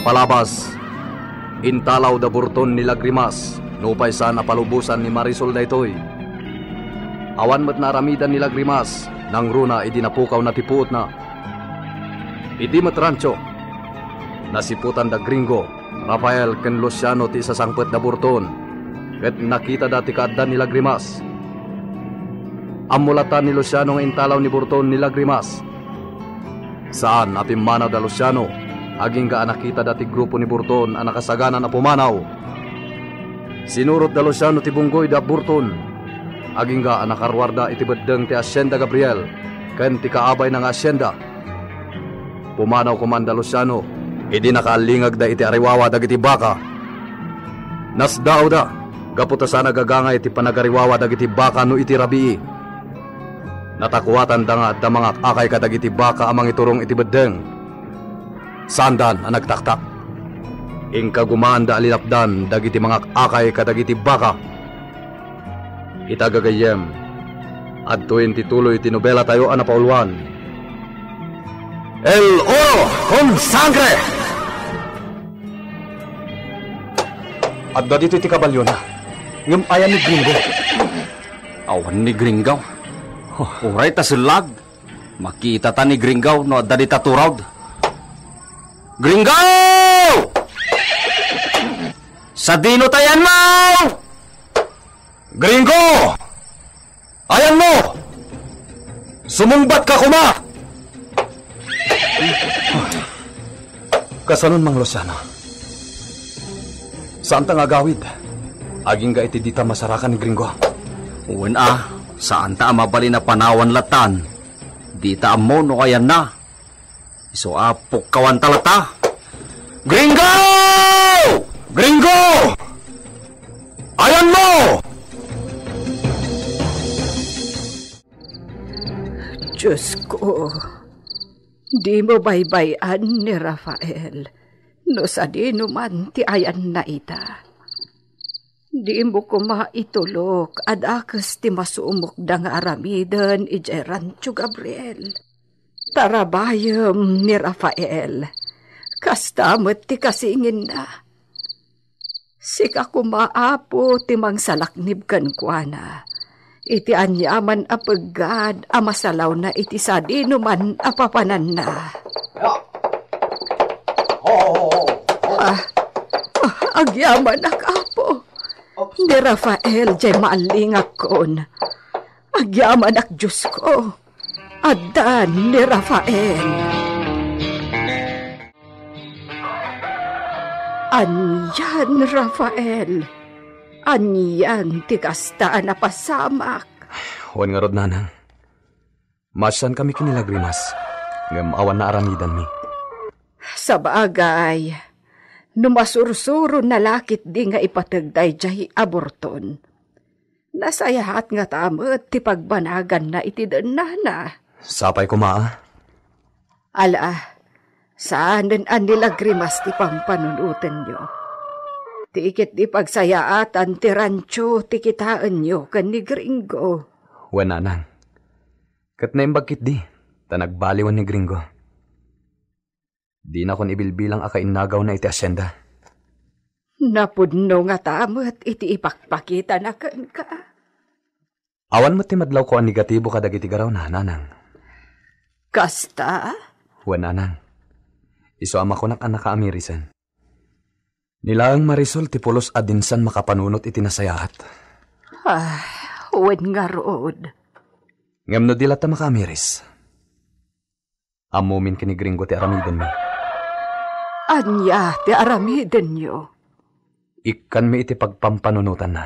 Napalabas, intalaw da burton ni Lagrimas, nupay sa napalubusan ni Marisol daytoy. Awan met naramidan ni Lagrimas, nang runa idinapukaw na tipuot na. Idi met rancho, nasiputan da Gringo, Rafael ken Luciano ti sasangpet da burton, ket nakita dati kaaddan ni Lagrimas. Amulatan ni Luciano nga intalaw ni burton ni Lagrimas. Saan apimanaw da Luciano, aging ga nakita dati grupo ni burton ang nakasagana na pumanaw. Sinurot da Luciano ti bunggoy da burton, aging ga nakarwarda iti beddeng ti Hacienda Gabriel, ken ti kaabay ng Hacienda. Pumanaw kumanda Luciano, idi nakaalingag da iti ariwawa dagiti baka. Nasdaaw da, gaputa sana gagangay iti panagariwawa dagiti baka no iti rabii. Natakuwatan da nga da mga akay kadagiti baka amang iturong iti beddeng. Sandan ang nagtaktak. Ingka gumaan da alinapdan dagiti mga akay kadagiti baka. Itagagayem, adtuin tituloy tinobela tayo anapauluan. El oro con sangre! Adda dito iti kabalyo na. Ngampayan ni Gringo. Awan ni Gringaw. Uray ta silag. Makita ta ni Gringaw no adda di taturawd. Gringaw! Sa dino tayan mo! Gringo! Ayan mo! Sumungbat ka kuma! Kasanon mang Luciano? Saan ta nga gawid? Aging ga iti dita masarakan ni Gringo. Uwan saan ta mabali na panawan latan? Dita mo no ayan na. Iso apok kawan talata. Gringo! Gringo! Ayan mo! Diyos ko, di mo baybayan ni Rafael. No sa di numan ti ayan na ita. Di mo ko maitulok at akas ti masumok da nga aramidan ijay Rancho Gabriel. Tarabayam ni Rafael, kastamot ti kasingin na. Sika kumaapo ti mangsalaknib kan kuana. Iti anyaman apagad amasalaw na iti sadinuman apapanan na. Agyaman akapo. Ni Rafael jay maalingak kon. Agyaman ak Diyos ko. Adan ni Rafael. Anyan Rafael. Anyan ti kastaan na pasamak. Huwag nga rod nanang. Masan kami kinilagrimas. Ngam awan na aramidan mi. Sa bagay, numasursuro na lakit di nga ipatagday jay aborton. Nasayahat nga tamot ti pagbanagan na iti na. Sapay kumaa. Ala, saan din ang nilagrimas ti pampanunutan nyo? Ti ikit di pagsayaatan ti rancho ti kitaan nyo kan ni Gringo. Wananang. Kat na imbagkit di, ta nagbaliwan ni Gringo. Di na kon ibilbilang akainagaw na iti Hacienda. Napudno nga tamot iti ipakpakita na kan ka. Awan mo ti madlaw ko ang negatibo kadagiti garaw na, nanang. Kasta? Wananang. Iso ama ko anak kaamirisan. Nilaang Marisol ti pulos adinsan makapanunot iti nasayahat. Huwag nga rood. Ngam no dila ta makamiris. Amumin kini Gringo ti aramiden mi. Anya ti aramiden nyo? Ikan mi iti pagpampanunutan na.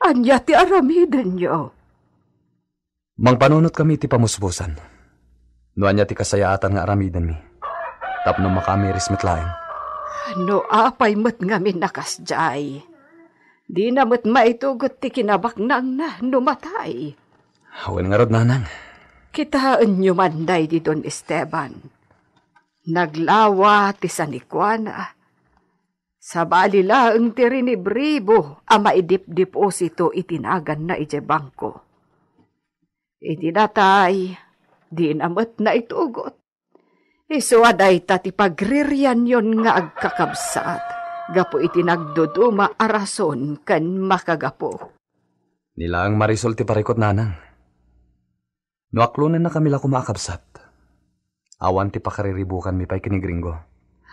Anya ti aramiden nyo? Mangpanunot kami iti pamusbusan. No anya ti kasayaatan nga aramiden mi. Tapno makamiris metlaeng. No apay met ngamin nakasjay. Di na met maitugot ti kinabaknang na numatay. Hawan nga rod nanang. Kitaan nyo manday di Don Esteban. Naglawa ti Sanikwana. Sa balilaang ti rinibribo ama idip-deposito itinagan na ije bangko. Iti natay, di namat na itugot. Isu aday ti pagriryan yon nga agkakabsat. Gapo iti nagduduma arason kan makagapo. Nila ang Marisol ti parikot nanang. No aklunan na kami la kumakabsat. Awan ti pakariribukan mi pa'y kinigringo.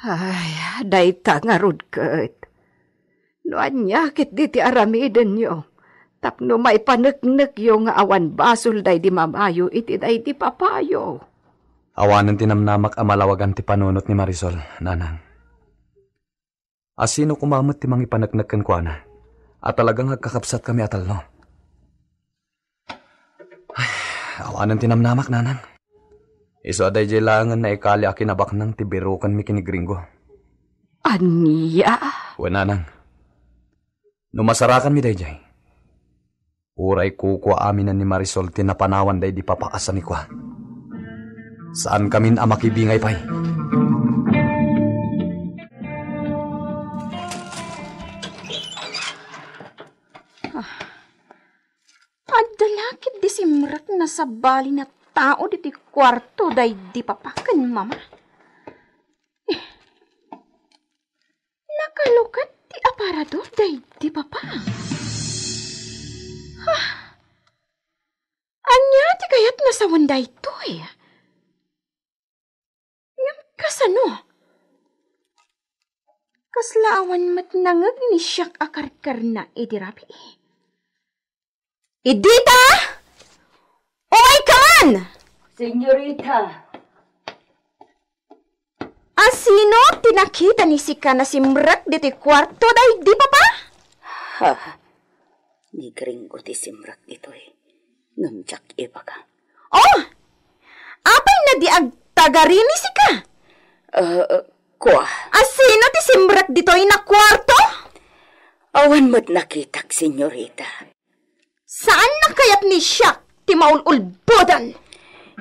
Ay, dayta nga rudket. No anyakit di ti aramiden yo. Tapno may paneknek yo nga awan basol day di mamayo iti day di papayo. Awanan tinamnamak amalawagan ti panunot ni Marisol, nanang. Asino kumamot ti mangi paneknek kwa na. At talagang agkakabsat kami atalno. Ay, awanan tinamnamak, nanang. Iso aday jailangan na ikali akinabak ng tibirukan mi kinigringo. Anya? Nanang. Numasarakan mi day jay. Uray kukwa aminan ni Marisol tinapanawan day di papakasan ni kwa. Saan kamin amakibingay pa'y? Adalakit di simrak na sa bali na tao di ti kwarto day di papakan, mama. Nakalukat ti aparador day di papa. Anya ti kayat nasawan day to Ngam kasano? Kaslaawan mat nangag ni siyak akarkar na idirapi. Idita! Umay ka man! Senyorita. Asino tinakita ni Sika na simrak dito kwarto day di pa pa? Ha, ni gringo ti simrak dito Namjak iba ka. Oh! Apay na di agtagari ni Sika? Kwa. Asino ti simrak dito na kwarto? Awan mo't nakitak, senyorita. Saan na kayat ni siya ti maululbodan?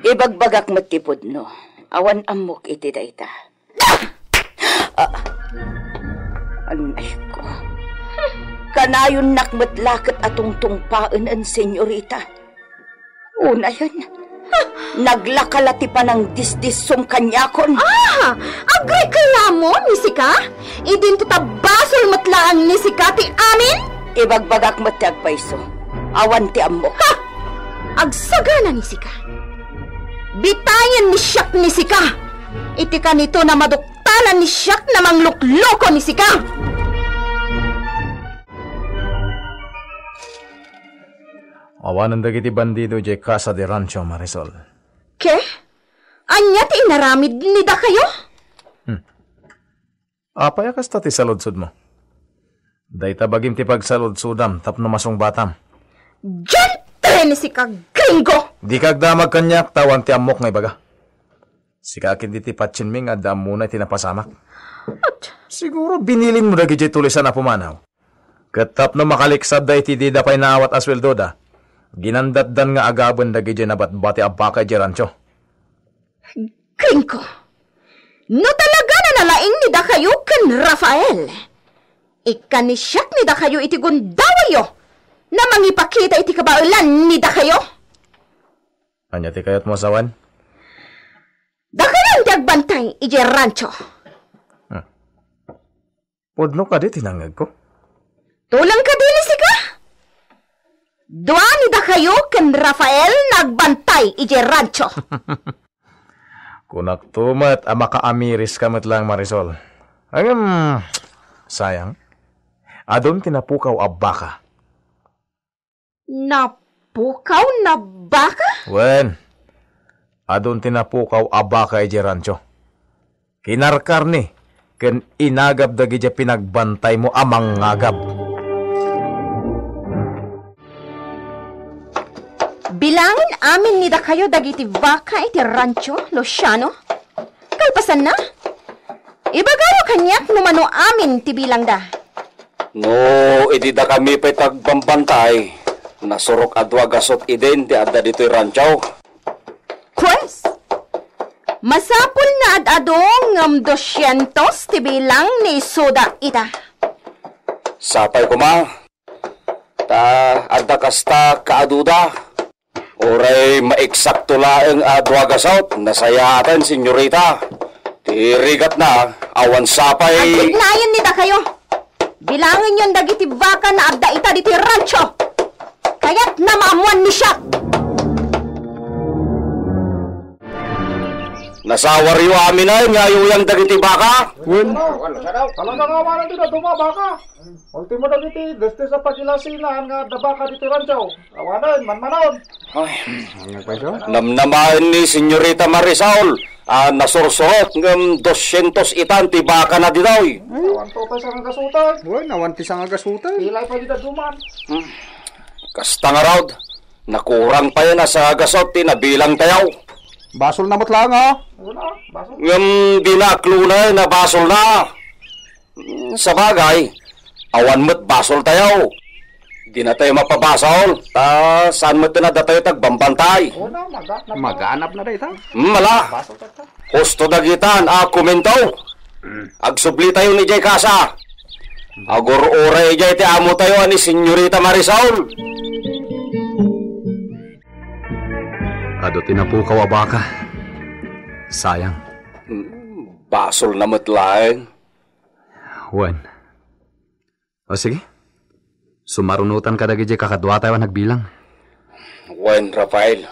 Ibagbagak mo't tipod no. Awan amok iti dayta. Anay ko. Kanayon nakmat lakat atong tungpaan ang senyorita. Una yun. Naglakalati pa ng disdisong kanyakon. Agay kaya mo, Nisika? Idin tutabasol matlaang Nisika ti amin? Ibagbagak mo't agpaiso. Awan ti amok. Agsagana Nisika. Bitayan ni siyak Nisika. Iti ka nito na maduktalan ni siyak na manglukloko Nisika. Awanan dagiti bandido jay Casa de Rancho, Marisol. Ke? Anya ti inaramid nida kayo? Apay akas ta ti saludsud mo. Dayta bagim ti pagsaludsudam tapno masong batam. Diyan ni si kagringo! Di kagdamag kanyak tawan ti amok nga ibaga. Sikakin di ti patsinming at dam muna tinapasamak. Siguro binilin mo dagi jay tulisan na pumanaw. Katap na makaliksad day ti di dapay naawat asweldo da. Ginandatdan nga agabon dagi jay nabatbati abaka jay rancho. Gringo! No talaga na nalaing ni da kayo kan Rafael. Ikanisyak ni da kayo iti gundawayo na mangipakita iti kabaulan ni da kayo. Anya ti kayat mo sawan? Da kayo ti agbantay iti rancho. Pudno ka di tinangag ko. Tulang ka din si ka? Dua ni da kayo kan Rafael nagbantay iti rancho. Kunak tumat makaamiris kamot lang, Marisol. Sayang. Adon tinapukaw a baka. Napukaw na baka? Wen. Adon tinapukaw a baka iti rancho. Kinarkar ni. Ken inagab dagi ja pinagbantay mo amang ngagab. Bilangin amin ni da kayo dagiti baka iti rancho, Luciano. Kalpasan na? Ibagaro kanyak numano amin ti bilang da. No, idi da kami pa'y tagbambantay. Nasurok adwa gasot idin di adda dito'y rancho. Pues, masapul na adadong ngam 200 ti bilang ni soda ita. Sapay ko ma. Ta adda kasta kaaduda. Oray maeksakto laeng adwa gasot. Nasayatan, senyorita. Tirigat na, awan sapay. Agignayan nida kayo. Bilangin yon dagiti baka na adda ita diti rancho. Kaya't na maamuan ni siya. Nasawari yo amin ay ngayuyang dagiti baka. Talaga nga man dito dumabaka. Ultimo dagiti deste sa pagilasinan nga dabaka dito rancho. Awanan manmanon. Ay, namnamahan ni Senyorita Marisol. Nasursurot ng 200 itan ti baka na ditoy. Awan to pa sa kasutan. Uy, nawanti sa nga gasutan. Ilay pa dito duman. Kasta nga raw, nakurang pa yan sa gasot ti nabilang tayaw. Basol na mo't lang, ha? Wala, baso. Ngam dinaklo na na basol na. Sa bagay, awan mo't basol tayaw. Di na tayo mapabasol. Saan mo't na tayo tagbambantay? Wala, Maganap na rin, ha? Mala, husto dagitan, komento. Agsubli tayo ni Jay Casa. Agur-ura Jay ti amo tayo ni Senyorita Marisol. Ado tinapukaw a baka. Sayang. Basol na matlaeng. Wen. O sige. Sumarunutan ka dagi kakadwa tayo nagbilang. Wen, Rafael.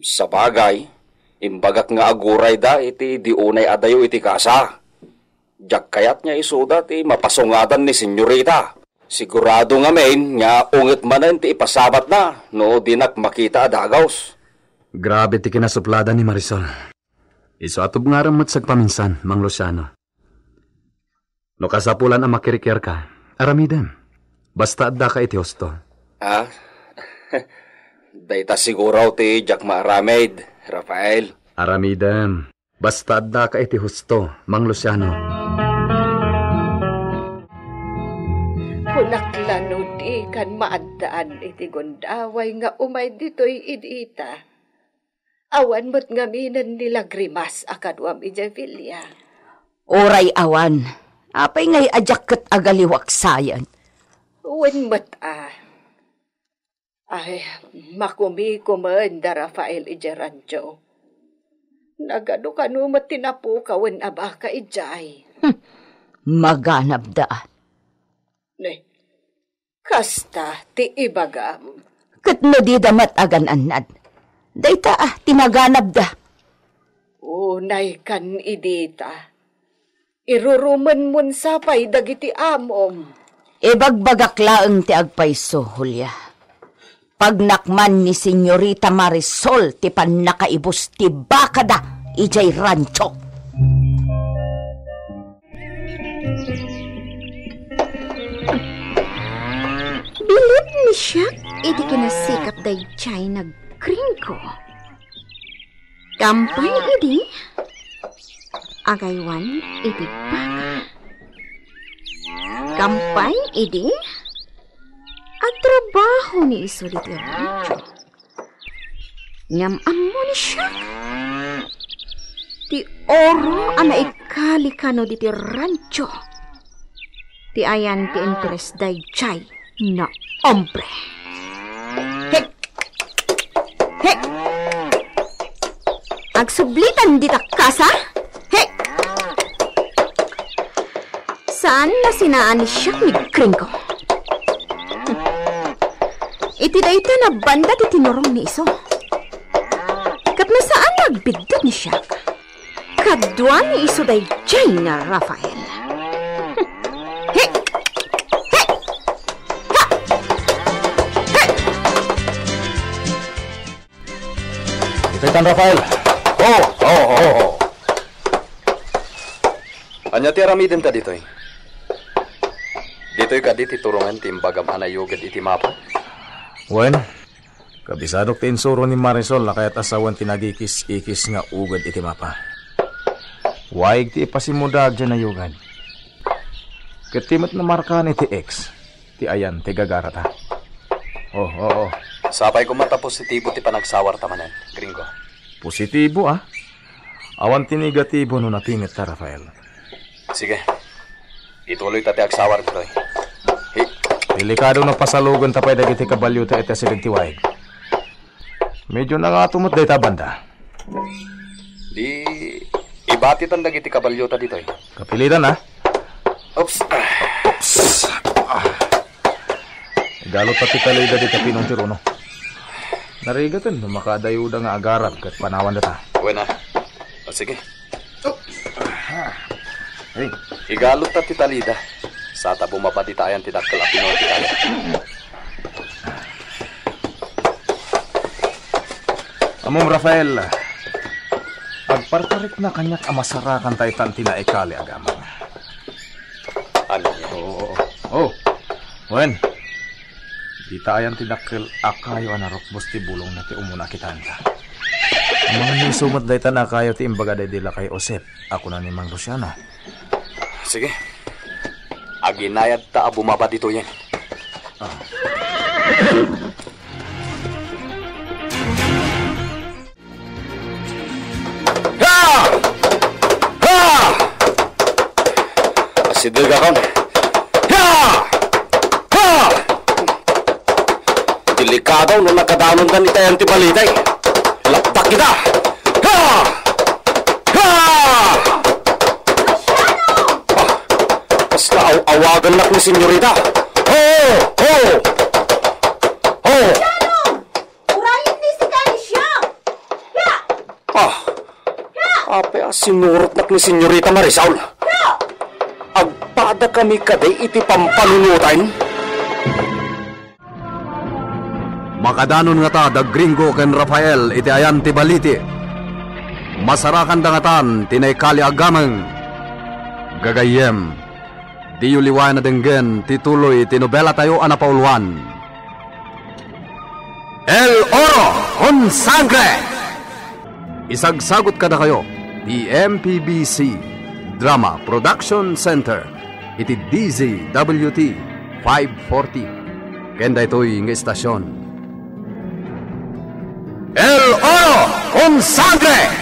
Sa bagay, imbagak nga aguray da iti diunay adayo iti kasa. Jak kayat niya isuda ti mapasungadan ni Senyorita. Sigurado nga main nga ungit manan ti ipasabat na no dinak makita adagaws. Grabe ti kinasuplada ni Marisol. Iso atob nga ramot sagpaminsan, Mang Luciano. No kasapulan ang makirikir ka, aramidem. Basta adda ka iti husto. Dayta siguraw ti jak maaramid, Rafael. Aramidem. Basta adda ka iti husto, Mang Luciano. Punaklano di kan maaddaan iti gondaway nga umay dito'y idita. Awan mo't ngaminan nila grimas akadwam ija Villa. Oray awan. Apay ngay ajak ket agaliwak sayan. Wen mo't Ay, makumi-kuman da Rafael ija rancho. Nagano kanu mo't tinapu kawen abaka ijay. Maganap daan. Ne, kasta ti ibagam. Ket no di damat agan annad. Dayta tinaganap da. Unay kan idita. Iruruman mun sapay dagiti amom. Ibagbagak laeng ti agpayso, Julia. Pagnakman ni Senyorita Marisol ti pannakaibus ti bakada ijay rancho. Bilib ni siya, iti kinasikap day chay nagkringko. Kampay idi, agaywan iti baka. Kampay idi, at trabaho ni iso diti rancho. Ngam amo ni siya. Ti oro ana ikali kano diti rancho. Ti ayan ti interes day chay na hombre. Hek! Hek! Agsublitan dita kasa? Hek! Saan na sinaan ni siya ni Gringo? Iti dayta na banda ti tinurong ni iso. Kat na saan nagbigdad ni siya? Kadwa ni iso day jay na Rafael. Kaitan Rafael. Oh. Anya ti aramiden ta ditoy. Ditoy ka diti turungan ti imbagam anayugad iti mapa. Wen, kabisadok ti insuro ni Marisol na kaya't asawan tinagikis-ikis nga ugad iti mapa. Waig ti ipasimudag dyan na yugad. Katimot na markaan iti X. Ti ayan, ti gagarata. Oh. Sapay ko matapositibo ti panagsawar tamanen, Gringo. Positibo Awan ti negatibo no natingit ta, Rafael. Sige. Ituloy ta ti agsawar ditoy. Delikado na pasalugan tapay dagiti kabalyo ta ita silagtiwaig. Medyo na nga tumot day ta banda. Di Bati tandag iti kabalyota dito eh. Kapilitan ha. Oops. Galot pati talida di kapinong tiruno. Narigatan, makadayuda nga agarap kat panawan data. Buena. O sige. Hey, Igalot ta ti talida. Sata bumapatitayan ti dakkel a Pinoy ti kaya. Amom Rafael, agparparik na kanyak amasarakan tayo tanti na ikali agamang. Ano niya? Oh, wen. Di tayan tinakil akayo anarok ti bulong na ti umuna kitanta. Ang mga nisumat dahi tan akayo ti imbaga dahi dila kay Osep. Ako na ni Mang Luciano. Sige. Aginayad ta bumaba dito yan. Asidil ka kon. Delikado nung nakadanon ka ni Tayan Tibalitay. Laptak kita! Basta awagan na ni senyorita. Urayin ni si Kanisya! Ape sinurot na ni senyorita Marisaul. Agpada kami kaday iti pampanunutan. Makadanon nga ta da Gringo ken Rafael iti ayan ti baliti. Masarakan da nga tan tinaykali agamang. Gagayem, di uliway na denggen tituloy ti nobela tayo anapauluan. El Oro con Sangre! Isagsagot kada kayo di MPBC Drama Production Center iti DZWT 540. Kenda ito'y nga estasyon. El Oro con Sangre!